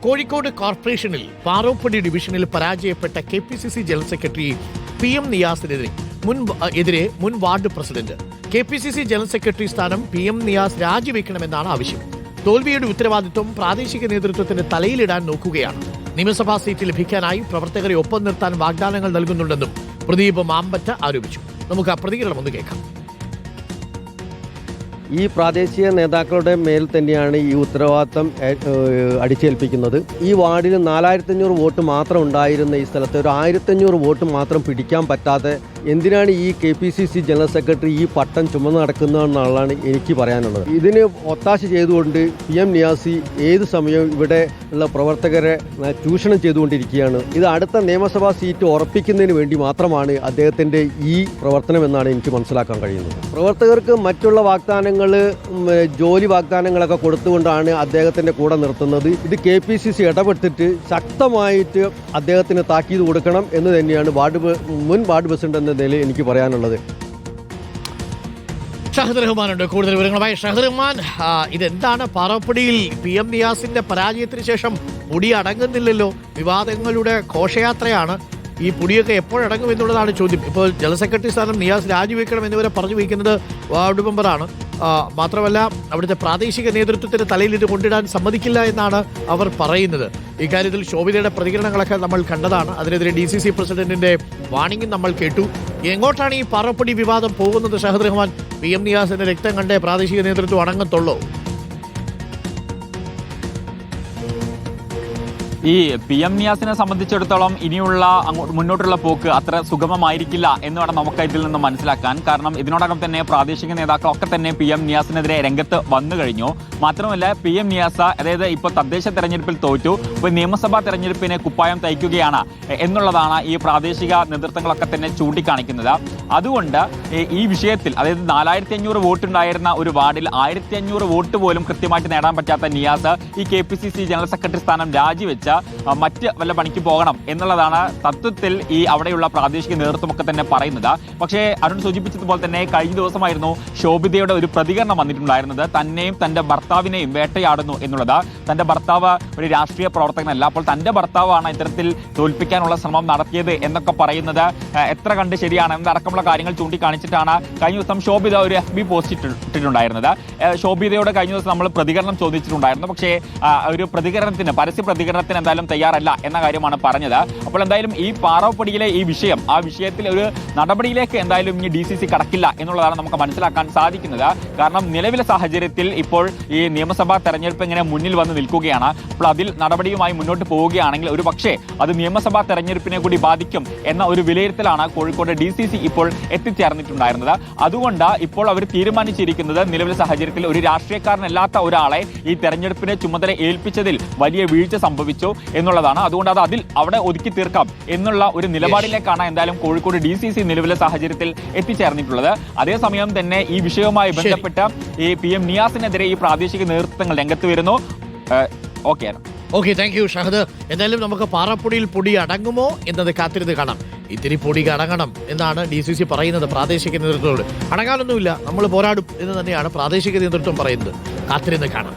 കോഴിക്കോട് കോർപ്പറേഷനിൽ പാറോപ്പടി ഡിവിഷനിൽ പരാജയപ്പെട്ട KPCC ജനറൽ സെക്രട്ടറി PM നിയാസിനെതിരെ മുൻ ward president KPCC general secretary സ്ഥാനം PM നിയാസ് രാജിവെക്കണമെന്നാണ് ആവശ്യം. തോൽവിയുടെ ഉത്തരവാദിത്വം പ്രാദേശിക നേതൃത്വത്തിന് തലയിലിടാൻ നോക്കുകയാണ്. നിയമസഭാ സീറ്റ് ലഭിക്കാനായി പ്രവർത്തകരെ ഒപ്പം നിർത്താൻ വാഗ്ദാനങ്ങൾ നൽകുന്നുണ്ടെന്നും പ്രദീപ് മാമ്പറ്റ ആരോപിച്ചു. നമുക്ക് ആ പ്രതികരണം ഒന്ന് കേൾക്കാം. ഈ പ്രാദേശിക നേതാക്കളുടെ മേൽ തന്നെയാണ് ഈ ഉത്തരവാദിത്തം അടിച്ചേൽപ്പിക്കുന്നത്. ഈ വാർഡിൽ 4500 വോട്ട് മാത്രം ഉണ്ടായിരുന്ന ഈ സ്ഥലത്ത് ഒരു 1500 വോട്ട് മാത്രം പിടിക്കാൻ പറ്റാതെ എന്തിനാണ് ഈ KPCC ജനറൽ സെക്രട്ടറി ഈ പട്ടം ചുമന്ന് നടക്കുന്നതെന്നുള്ളതാണ് എനിക്ക് പറയാനുള്ളത്. ഇതിന് ഒത്താശ ചെയ്തുകൊണ്ട് PM നിയാസി ഏത് സമയവും ഇവിടെ ഉള്ള പ്രവർത്തകരെ ചൂഷണം ചെയ്തുകൊണ്ടിരിക്കുകയാണ്. ഇത് അടുത്ത നിയമസഭാ സീറ്റ് ഉറപ്പിക്കുന്നതിന് വേണ്ടി മാത്രമാണ് അദ്ദേഹത്തിൻ്റെ ഈ പ്രവർത്തനം എന്നാണ് എനിക്ക് മനസ്സിലാക്കാൻ കഴിയുന്നത്. പ്രവർത്തകർക്ക് മറ്റുള്ള വാഗ്ദാനങ്ങൾ, ജോലി വാഗ്ദാനങ്ങളൊക്കെ കൊടുത്തുകൊണ്ടാണ് അദ്ദേഹത്തിൻ്റെ കൂടെ നിർത്തുന്നത്. ഇത് KPCC ഇടപെട്ടിട്ട് ശക്തമായിട്ട് അദ്ദേഹത്തിന് താക്കീത് കൊടുക്കണം എന്ന് തന്നെയാണ് മുൻ വാർഡ് പ്രസിഡന്റ് എന്ന നിലയിൽ എനിക്ക് പറയാനുള്ളത്. ഷഹദ് റഹ്മാനുണ്ട് കൂടുതൽ വിവരങ്ങളുമായി. ഷഹദ് റഹ്മാൻ, ഇതെന്താണ് പാറോപ്പടിയിൽ PM നിയാസിന്റെ പരാജയത്തിന് ശേഷം പൊടി അടങ്ങുന്നില്ലല്ലോ, വിവാദങ്ങളുടെ ഘോഷയാത്രയാണ്. ഈ പൊടിയൊക്കെ എപ്പോഴടങ്ങും എന്നുള്ളതാണ് ചോദ്യം. ഇപ്പോൾ ജനറൽ സെക്രട്ടറി സ്ഥാനം നിയാസ് രാജിവെക്കണം എന്നിവരെ പറഞ്ഞു വയ്ക്കുന്നത് വാർഡ് മെമ്പറാണ്. മാത്രമല്ല അവിടുത്തെ പ്രാദേശിക നേതൃത്വത്തിന് തലയിലിട്ട് കൊണ്ടിടാൻ സമ്മതിക്കില്ല എന്നാണ് അവർ പറയുന്നത്. ഇക്കാര്യത്തിൽ ശോഭിതയുടെ പ്രതികരണങ്ങളൊക്കെ നമ്മൾ കണ്ടതാണ്. അതിനെതിരെ DCC പ്രസിഡന്റിന്റെ വാണിംഗും നമ്മൾ കേട്ടു. എങ്ങോട്ടാണ് ഈ പാറപ്പടി വിവാദം പോകുന്നത് ഷഹദ് റഹ്മാൻ? PM നിയാസിന്റെ രക്തം കണ്ടേ പ്രാദേശിക നേതൃത്വം അടങ്ങത്തുള്ളൂ? ഈ PM നിയാസിനെ സംബന്ധിച്ചിടത്തോളം ഇനിയുള്ള മുന്നോട്ടുള്ള പോക്ക് അത്ര സുഗമമായിരിക്കില്ല എന്ന് വേണം നമുക്ക് ഇതിൽ നിന്ന് മനസ്സിലാക്കാൻ. കാരണം ഇതിനോടകം തന്നെ പ്രാദേശിക നേതാക്കളൊക്കെ തന്നെ PM നിയാസിനെതിരെ രംഗത്ത് വന്നു കഴിഞ്ഞു. മാത്രമല്ല PM നിയാസ, അതായത് ഇപ്പോൾ തദ്ദേശ തെരഞ്ഞെടുപ്പിൽ തോറ്റു, ഇപ്പോൾ നിയമസഭാ തെരഞ്ഞെടുപ്പിനെ കുപ്പായം തയ്ക്കുകയാണ് എന്നുള്ളതാണ് ഈ പ്രാദേശിക നേതൃത്വങ്ങളൊക്കെ തന്നെ ചൂണ്ടിക്കാണിക്കുന്നത്. അതുകൊണ്ട് ഈ വിഷയത്തിൽ, അതായത് 4500 വോട്ടുണ്ടായിരുന്ന ഒരു വാർഡിൽ 1500 വോട്ട് പോലും കൃത്യമായിട്ട് നേടാൻ പറ്റാത്ത നിയാസ് ഈ KPCC ജനറൽ സെക്രട്ടറി സ്ഥാനം രാജിവെച്ച മറ്റ് വല്ല പണിക്ക് പോകണം എന്നുള്ളതാണ് തത്വത്തിൽ ഈ അവിടെയുള്ള പ്രാദേശിക നേതൃത്വമൊക്കെ തന്നെ പറയുന്നത്. പക്ഷേ അരുൺ സൂചിപ്പിച്ചതുപോലെ തന്നെ കഴിഞ്ഞ ദിവസമായിരുന്നു ശോഭിതയുടെ ഒരു പ്രതികരണം വന്നിട്ടുണ്ടായിരുന്നത്. തന്നെയും തന്റെ ഭർത്താവിനെയും വേട്ടയാടുന്നു എന്നുള്ളത്. തന്റെ ഭർത്താവ് ഒരു രാഷ്ട്രീയ പ്രവർത്തകനല്ല, അപ്പോൾ തന്റെ ഭർത്താവാണ് ഇത്തരത്തിൽ തോൽപ്പിക്കാനുള്ള ശ്രമം നടത്തിയത് എന്നൊക്കെ പറയുന്നത് എത്ര കണ്ട് ശരിയാണ് എന്നടക്കമുള്ള കാര്യങ്ങൾ ചൂണ്ടിക്കാണിച്ചിട്ടാണ് കഴിഞ്ഞ ദിവസം ശോഭിത ഒരു FB പോസ്റ്റ് ഇട്ടിട്ടുണ്ടായിരുന്നത്. ശോഭിതയോട് കഴിഞ്ഞ ദിവസം നമ്മൾ പ്രതികരണം ചോദിച്ചിട്ടുണ്ടായിരുന്നു. പക്ഷേ ഒരു പ്രതികരണത്തിന്, പരസ്യ പ്രതികരണത്തിന് എന്തായാലും തയ്യാറല്ല എന്ന കാര്യമാണ് പറഞ്ഞത്. അപ്പോൾ എന്തായാലും ഈ പാറോപ്പടിയിലെ ഈ വിഷയം, ആ വിഷയത്തിൽ ഒരു നടപടിയിലേക്ക് എന്തായാലും ഇനി DCC കടക്കില്ല എന്നുള്ളതാണ് നമുക്ക് മനസ്സിലാക്കാൻ സാധിക്കുന്നത്. കാരണം നിലവിലെ സാഹചര്യത്തിൽ ഇപ്പോൾ ഈ നിയമസഭാ തെരഞ്ഞെടുപ്പ് ഇങ്ങനെ മുന്നിൽ വന്ന് നിൽക്കുകയാണ്. അപ്പോൾ അതിൽ നടപടിയുമായി മുന്നോട്ട് പോവുകയാണെങ്കിൽ ഒരു പക്ഷേ അത് നിയമസഭാ തെരഞ്ഞെടുപ്പിനെ കൂടി ബാധിക്കും എന്ന ഒരു വിലയിരുത്തലാണ് കോഴിക്കോട് DCC ഇപ്പോൾ എത്തിച്ചേർന്നിട്ടുണ്ടായിരുന്നത്. അതുകൊണ്ട് ഇപ്പോൾ അവർ തീരുമാനിച്ചിരിക്കുന്നത് നിലവിലെ സാഹചര്യത്തിൽ ഒരു രാഷ്ട്രീയക്കാരനല്ലാത്ത ഒരാളെ ഈ തെരഞ്ഞെടുപ്പിനെ ചുമതല ഏൽപ്പിച്ചതിൽ വലിയ വീഴ്ച സംഭവിച്ചു എന്നുള്ളതാണ്. അതുകൊണ്ട് അത് അവിടെ ഒതുക്കി തീർക്കാം എന്നുള്ള ഒരു നിലപാടിലേക്കാണ് എന്തായാലും കോഴിക്കോട് DCC നിലവിലെ സാഹചര്യത്തിൽ എത്തിച്ചേർന്നിട്ടുള്ളത്. അതേസമയം തന്നെ ഈ വിഷയവുമായി ബന്ധപ്പെട്ട് ഈ PM നിയാസിനെതിരെ ഈ പ്രാദേശിക നേതൃത്വങ്ങൾ രംഗത്ത് വരുന്നു. Okay, thank you Shahad. എന്തായാലും നമുക്ക് പാറപ്പൊടിയിൽ പൊടി അടങ്ങുമോ എന്നത് കാത്തിരുന്ന് കാണാം. ഇത്തിരി പൊടി അടങ്ങണം എന്നാണ് DCC പറയുന്നത് പ്രാദേശിക നേതൃത്വത്തോട്. അടങ്ങാനൊന്നുമില്ല, നമ്മൾ പോരാടും എന്ന് തന്നെയാണ് പ്രാദേശിക നേതൃത്വം പറയുന്നത്. കാത്തിരുന്ന് കാണാം.